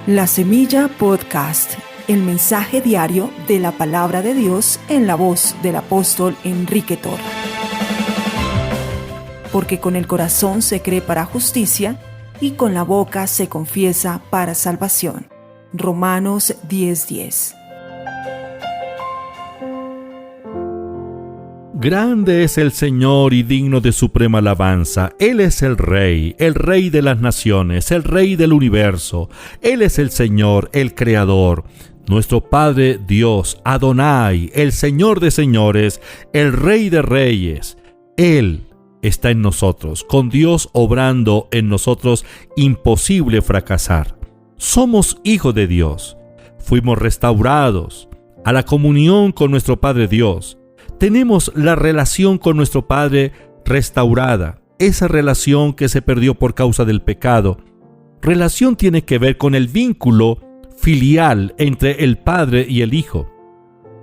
La Semilla Podcast, el mensaje diario de la palabra de Dios en la voz del apóstol Enrique Torres. Porque con el corazón se cree para justicia y con la boca se confiesa para salvación. Romanos 10:10. Grande es el Señor y digno de suprema alabanza. Él es el Rey de las naciones, el Rey del universo. Él es el Señor, el Creador, nuestro Padre Dios, Adonai, el Señor de señores, el Rey de reyes. Él está en nosotros, con Dios obrando en nosotros, imposible fracasar. Somos hijos de Dios. Fuimos restaurados a la comunión con nuestro Padre Dios. Tenemos la relación con nuestro Padre restaurada, esa relación que se perdió por causa del pecado. Relación tiene que ver con el vínculo filial entre el Padre y el Hijo.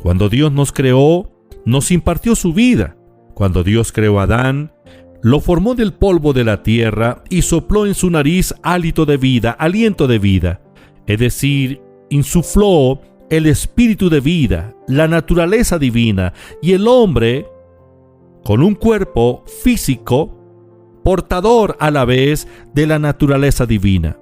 Cuando Dios nos creó, nos impartió su vida. Cuando Dios creó a Adán, lo formó del polvo de la tierra y sopló en su nariz hálito de vida, aliento de vida. Es decir, insufló el espíritu de vida, la naturaleza divina, y el hombre, con un cuerpo físico, portador a la vez de la naturaleza divina.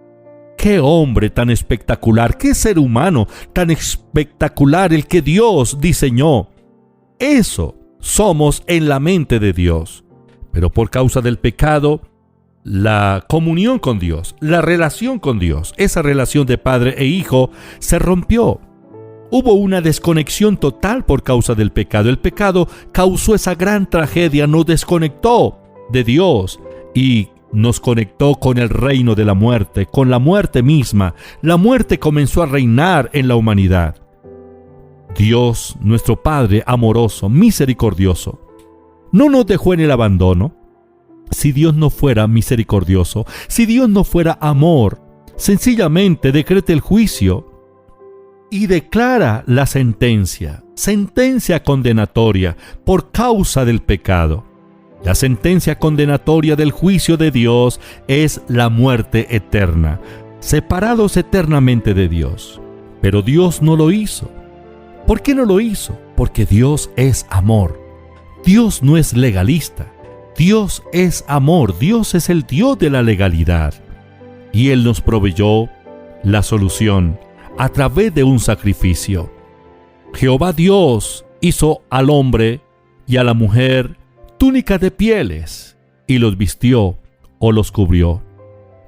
¡Qué hombre tan espectacular! ¡Qué ser humano tan espectacular el que Dios diseñó! Eso somos en la mente de Dios. Pero por causa del pecado, la comunión con Dios, la relación con Dios, esa relación de padre e hijo, se rompió. Hubo una desconexión total por causa del pecado. El pecado causó esa gran tragedia, nos desconectó de Dios y nos conectó con el reino de la muerte, con la muerte misma. La muerte comenzó a reinar en la humanidad. Dios, nuestro Padre amoroso, misericordioso, no nos dejó en el abandono. Si Dios no fuera misericordioso, si Dios no fuera amor, sencillamente decreta el juicio y declara la sentencia condenatoria por causa del pecado. La sentencia condenatoria del juicio de Dios es la muerte eterna, separados eternamente de Dios. Pero Dios no lo hizo. ¿Por qué no lo hizo? Porque Dios es amor. Dios no es legalista. Dios es amor. Dios es el Dios de la legalidad. Y Él nos proveyó la solución a través de un sacrificio. Jehová Dios hizo al hombre y a la mujer túnicas de pieles y los vistió o los cubrió.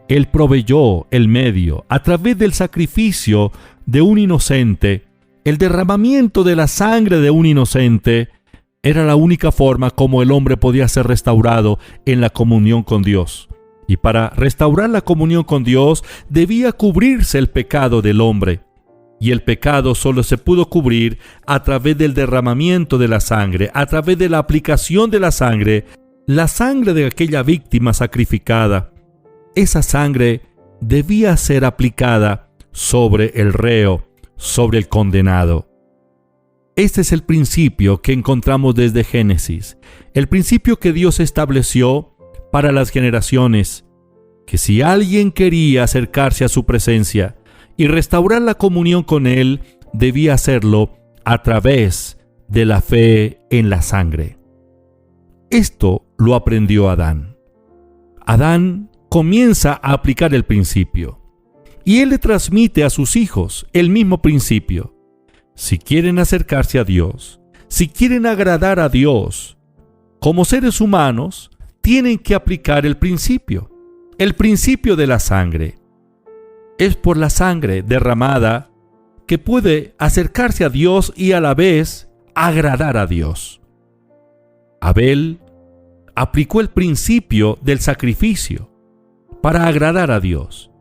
Él proveyó el medio a través del sacrificio de un inocente. El derramamiento de la sangre de un inocente era la única forma como el hombre podía ser restaurado en la comunión con Dios. Y para restaurar la comunión con Dios debía cubrirse el pecado del hombre. Y el pecado solo se pudo cubrir a través del derramamiento de la sangre, a través de la aplicación de la sangre de aquella víctima sacrificada. Esa sangre debía ser aplicada sobre el reo, sobre el condenado. Este es el principio que encontramos desde Génesis, el principio que Dios estableció para las generaciones, que si alguien quería acercarse a su presencia y restaurar la comunión con Él, debía hacerlo a través de la fe en la sangre. Esto lo aprendió Adán. Adán comienza a aplicar el principio y él le transmite a sus hijos el mismo principio. Si quieren acercarse a Dios, si quieren agradar a Dios, como seres humanos, tienen que aplicar el principio de la sangre. Es por la sangre derramada que puede acercarse a Dios y a la vez agradar a Dios. Abel aplicó el principio del sacrificio para agradar a Dios.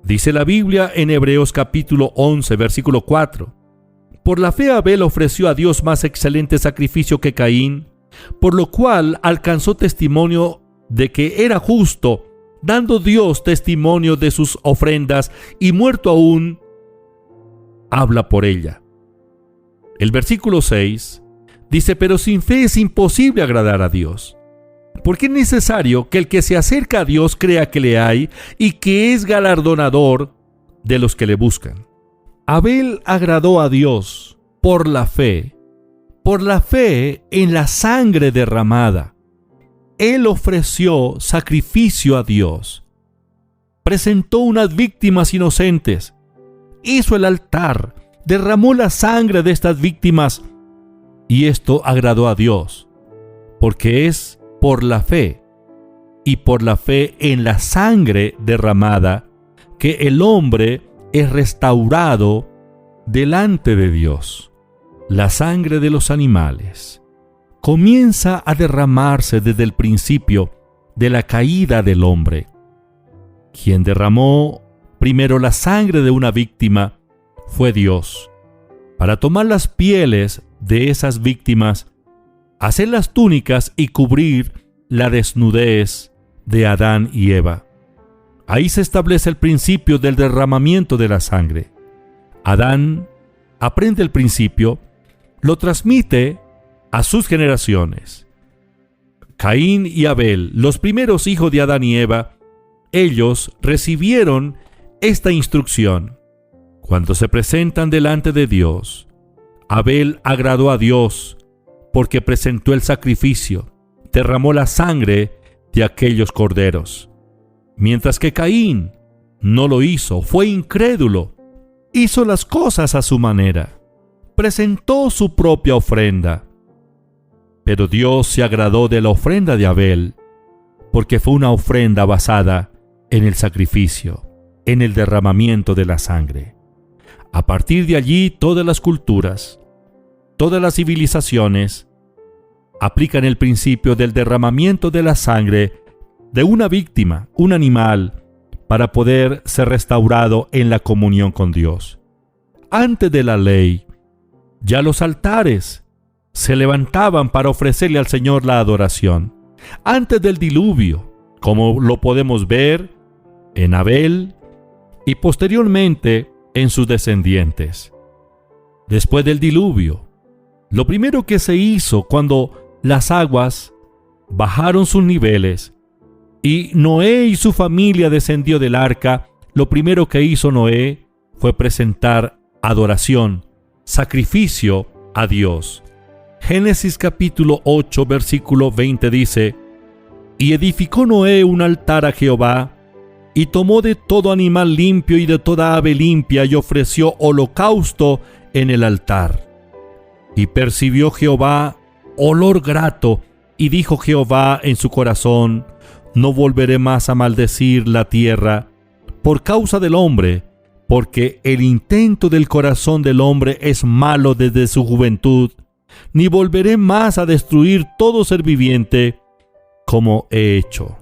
Dice la Biblia en Hebreos capítulo 11, versículo 4. Por la fe Abel ofreció a Dios más excelente sacrificio que Caín, por lo cual alcanzó testimonio de que era justo, dando Dios testimonio de sus ofrendas, y muerto aún, habla por ella. El versículo 6 dice: pero sin fe es imposible agradar a Dios, porque es necesario que el que se acerca a Dios crea que le hay y que es galardonador de los que le buscan. Abel agradó a Dios por la fe en la sangre derramada. Él ofreció sacrificio a Dios, presentó unas víctimas inocentes, hizo el altar, derramó la sangre de estas víctimas, y esto agradó a Dios, porque es por la fe, y por la fe en la sangre derramada, que el hombre es restaurado delante de Dios. La sangre de los animales comienza a derramarse desde el principio de la caída del hombre. Quien derramó primero la sangre de una víctima fue Dios, para tomar las pieles de esas víctimas, hacer las túnicas y cubrir la desnudez de Adán y Eva. Ahí se establece el principio del derramamiento de la sangre. Adán aprende el principio, lo transmite a sus generaciones. Caín y Abel, los primeros hijos de Adán y Eva, ellos recibieron esta instrucción. Cuando se presentan delante de Dios, Abel agradó a Dios porque presentó el sacrificio, derramó la sangre de aquellos corderos. Mientras que Caín no lo hizo, fue incrédulo, hizo las cosas a su manera, presentó su propia ofrenda. Pero Dios se agradó de la ofrenda de Abel, porque fue una ofrenda basada en el sacrificio, en el derramamiento de la sangre. A partir de allí, todas las culturas, todas las civilizaciones, aplican el principio del derramamiento de la sangre de una víctima, un animal, para poder ser restaurado en la comunión con Dios. Antes de la ley, ya los altares se levantaban para ofrecerle al Señor la adoración. Antes del diluvio, como lo podemos ver en Abel y posteriormente en sus descendientes. Después del diluvio, lo primero que se hizo cuando las aguas bajaron sus niveles y Noé y su familia descendió del arca, lo primero que hizo Noé fue presentar adoración, sacrificio a Dios. Génesis capítulo 8, versículo 20 dice: Y edificó Noé un altar a Jehová, y tomó de todo animal limpio y de toda ave limpia, y ofreció holocausto en el altar. Y percibió Jehová olor grato, y dijo Jehová en su corazón: No volveré más a maldecir la tierra por causa del hombre, porque el intento del corazón del hombre es malo desde su juventud, ni volveré más a destruir todo ser viviente como he hecho.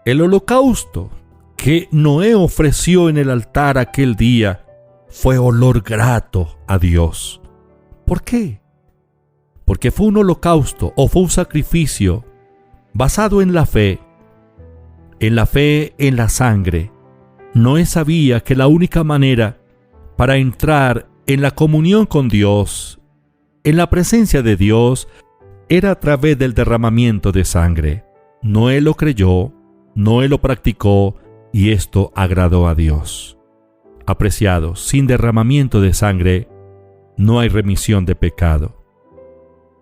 El holocausto que Noé ofreció en el altar aquel día fue olor grato a Dios. ¿Por qué? Porque fue un holocausto o fue un sacrificio basado en la fe en la sangre. Noé sabía que la única manera para entrar en la comunión con Dios, en la presencia de Dios, era a través del derramamiento de sangre. Noé lo creyó, Noé lo practicó, y esto agradó a Dios. Apreciados, sin derramamiento de sangre no hay remisión de pecado.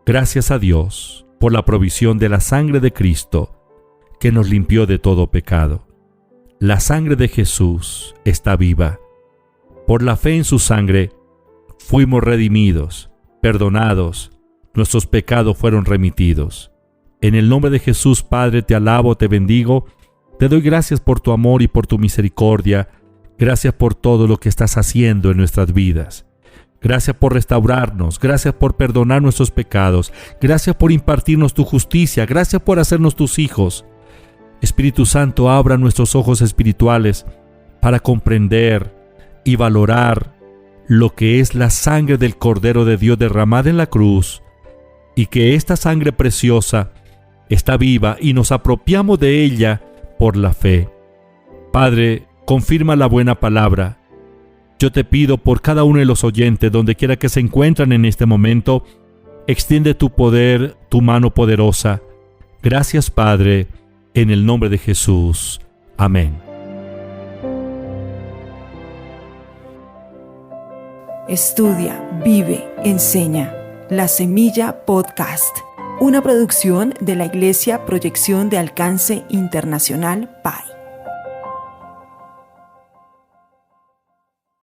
Gracias a Dios por la provisión de la sangre de Cristo, que nos limpió de todo pecado. La sangre de Jesús está viva. Por la fe en su sangre fuimos redimidos, perdonados, nuestros pecados fueron remitidos. En el nombre de Jesús, Padre, te alabo, te bendigo, te doy gracias por tu amor y por tu misericordia. Gracias por todo lo que estás haciendo en nuestras vidas. Gracias por restaurarnos, gracias por perdonar nuestros pecados, gracias por impartirnos tu justicia, gracias por hacernos tus hijos. Espíritu Santo, abra nuestros ojos espirituales para comprender y valorar lo que es la sangre del Cordero de Dios derramada en la cruz, y que esta sangre preciosa está viva y nos apropiamos de ella por la fe. Padre, confirma la buena palabra. Yo te pido por cada uno de los oyentes, donde quiera que se encuentran en este momento, extiende tu poder, tu mano poderosa. Gracias, Padre, en el nombre de Jesús. Amén. Estudia, vive, enseña. La Semilla Podcast, una producción de la Iglesia Proyección de Alcance Internacional PAI.